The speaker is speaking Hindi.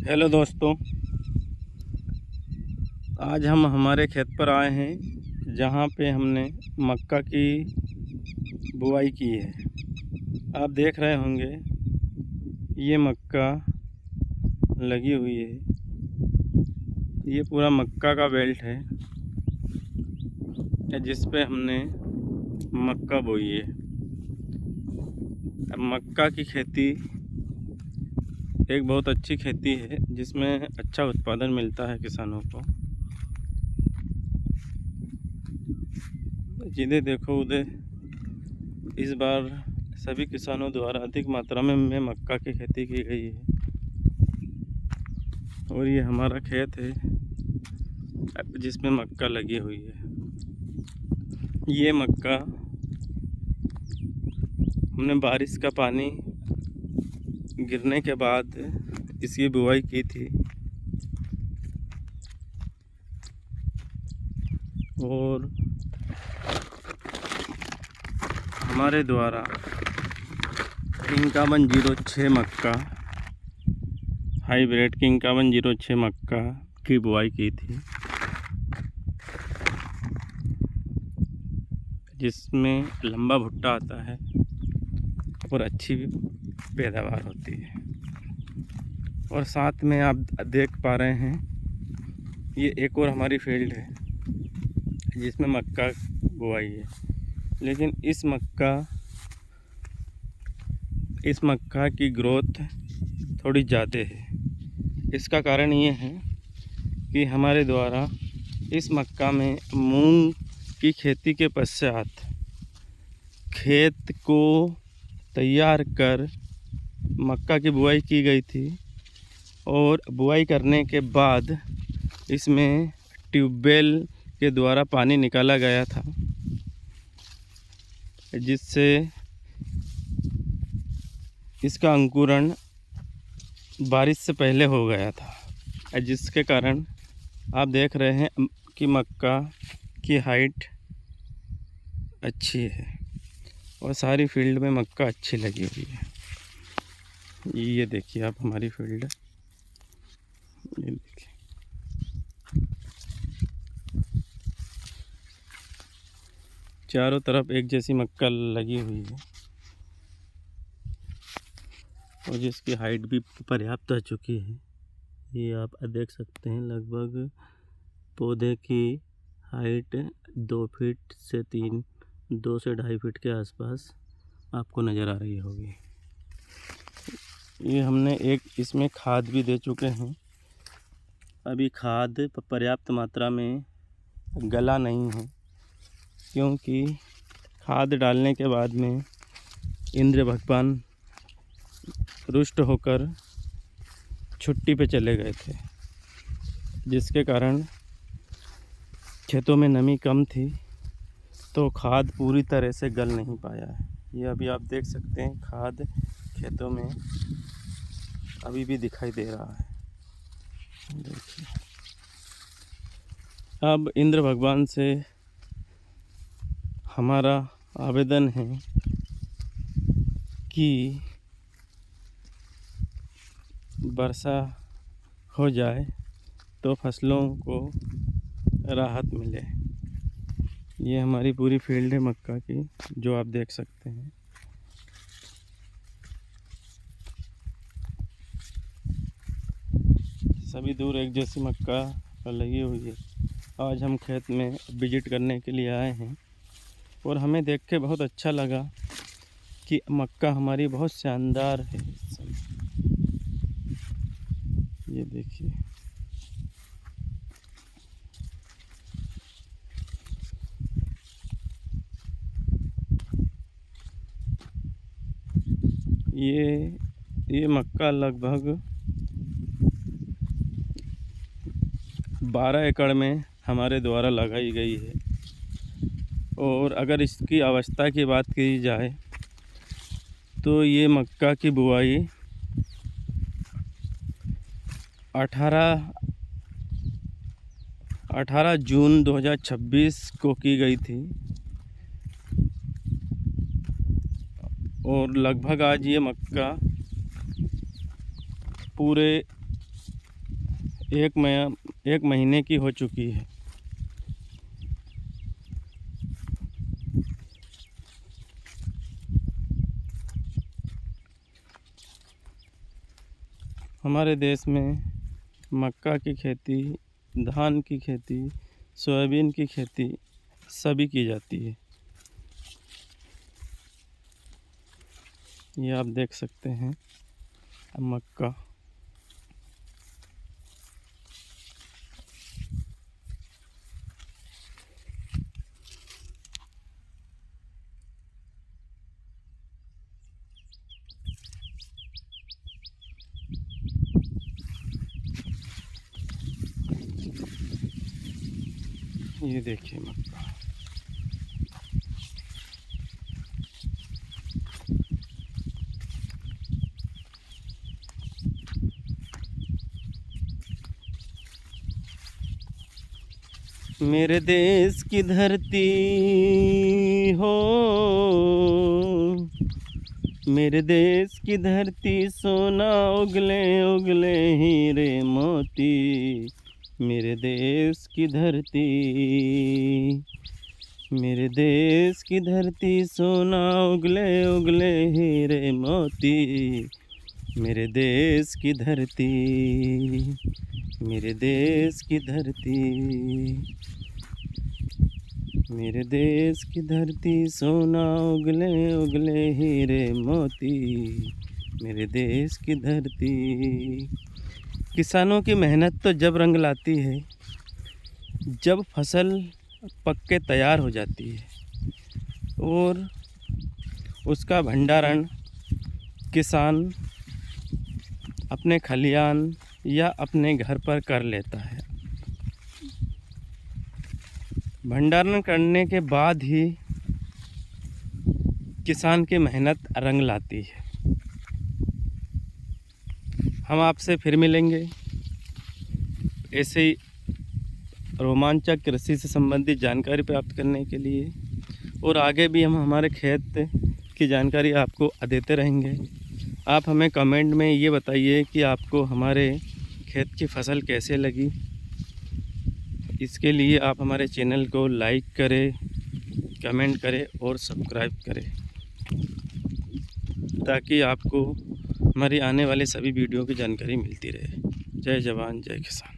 हेलो दोस्तों, आज हम हमारे खेत पर आए हैं जहां पे हमने मक्का की बुआई की है। आप देख रहे होंगे ये मक्का लगी हुई है। ये पूरा मक्का का बेल्ट है जिस पे हमने मक्का बोई है। अब मक्का की खेती एक बहुत अच्छी खेती है जिसमें अच्छा उत्पादन मिलता है किसानों को। जिन्हें देखो उधर इस बार सभी किसानों द्वारा अधिक मात्रा में मक्का की खेती की गई है। और ये हमारा खेत है जिसमें मक्का लगी हुई है। ये मक्का हमने बारिश का पानी गिरने के बाद इसकी बुआई की थी और हमारे द्वारा 5106 मक्का हाइब्रिड की 5106 मक्का की बुआई की थी, जिसमें लंबा भुट्टा आता है और अच्छी पैदावार होती है। और साथ में आप देख पा रहे हैं ये एक और हमारी फील्ड है जिसमें मक्का बुआई है। लेकिन इस मक्का की ग्रोथ थोड़ी ज़्यादा है। इसका कारण ये है कि हमारे द्वारा इस मक्का में मूंग की खेती के पश्चात खेत को तैयार कर मक्का की बुआई की गई थी। और बुआई करने के बाद इसमें ट्यूबवेल के द्वारा पानी निकाला गया था, जिससे इसका अंकुरण बारिश से पहले हो गया था, जिसके कारण आप देख रहे हैं कि मक्का की हाइट अच्छी है और सारी फील्ड में मक्का अच्छी लगी हुई है। ये देखिए आप हमारी फील्ड, ये देखिए चारों तरफ एक जैसी मक्का लगी हुई है और जिसकी हाइट भी पर्याप्त हो चुकी है। ये आप देख सकते हैं लगभग पौधे की हाइट 2 फीट से 2 से 2.5 फीट के आसपास आपको नज़र आ रही होगी। ये हमने एक इसमें खाद भी दे चुके हैं। अभी खाद पर्याप्त मात्रा में गला नहीं है, क्योंकि खाद डालने के बाद में इंद्र भगवान रुष्ट होकर छुट्टी पे चले गए थे, जिसके कारण खेतों में नमी कम थी तो खाद पूरी तरह से गल नहीं पाया है। ये अभी आप देख सकते हैं खाद खेतों में अभी भी दिखाई दे रहा है। देखिए, अब इंद्र भगवान से हमारा आवेदन है कि वर्षा हो जाए तो फसलों को राहत मिले। ये हमारी पूरी फील्ड है मक्का की, जो आप देख सकते हैं। सभी दूर एक जैसी मक्का लगी हुई है। आज हम खेत में विजिट करने के लिए आए हैं और हमें देख के बहुत अच्छा लगा कि मक्का हमारी बहुत शानदार है। ये देखिए, ये मक्का लगभग 12 एकड़ में हमारे द्वारा लगाई गई है। और अगर इसकी अवस्था की बात की जाए तो ये मक्का की बुआई 18 जून 2026 को की गई थी और लगभग आज ये मक्का पूरे एक महीने की हो चुकी है। हमारे देश में मक्का की खेती, धान की खेती, सोयाबीन की खेती सभी की जाती है। ये आप देख सकते हैं मक्का। ये देखिए मक्का। मेरे देश की धरती हो, मेरे देश की धरती सोना उगले उगले हीरे मोती। मेरे देश की धरती, मेरे देश की धरती सोना उगले उगले हीरे मोती। मेरे देश की धरती, मेरे देश की धरती, मेरे देश की धरती सोना उगले उगले हीरे मोती। मेरे देश की धरती। किसानों की मेहनत तो जब रंग लाती है जब फसल पक के तैयार हो जाती है और उसका भंडारण किसान अपने खलिहान या अपने घर पर कर लेता है। भंडारण करने के बाद ही किसान की मेहनत रंग लाती है। हम आपसे फिर मिलेंगे ऐसे ही रोमांचक कृषि से संबंधित जानकारी प्राप्त करने के लिए, और आगे भी हम हमारे खेत की जानकारी आपको देते रहेंगे। आप हमें कमेंट में ये बताइए कि आपको हमारे खेत की फसल कैसे लगी। इसके लिए आप हमारे चैनल को लाइक करें, कमेंट करें और सब्सक्राइब करें, ताकि आपको हमारी आने वाले सभी वीडियो की जानकारी मिलती रहे। जय जवान जय किसान।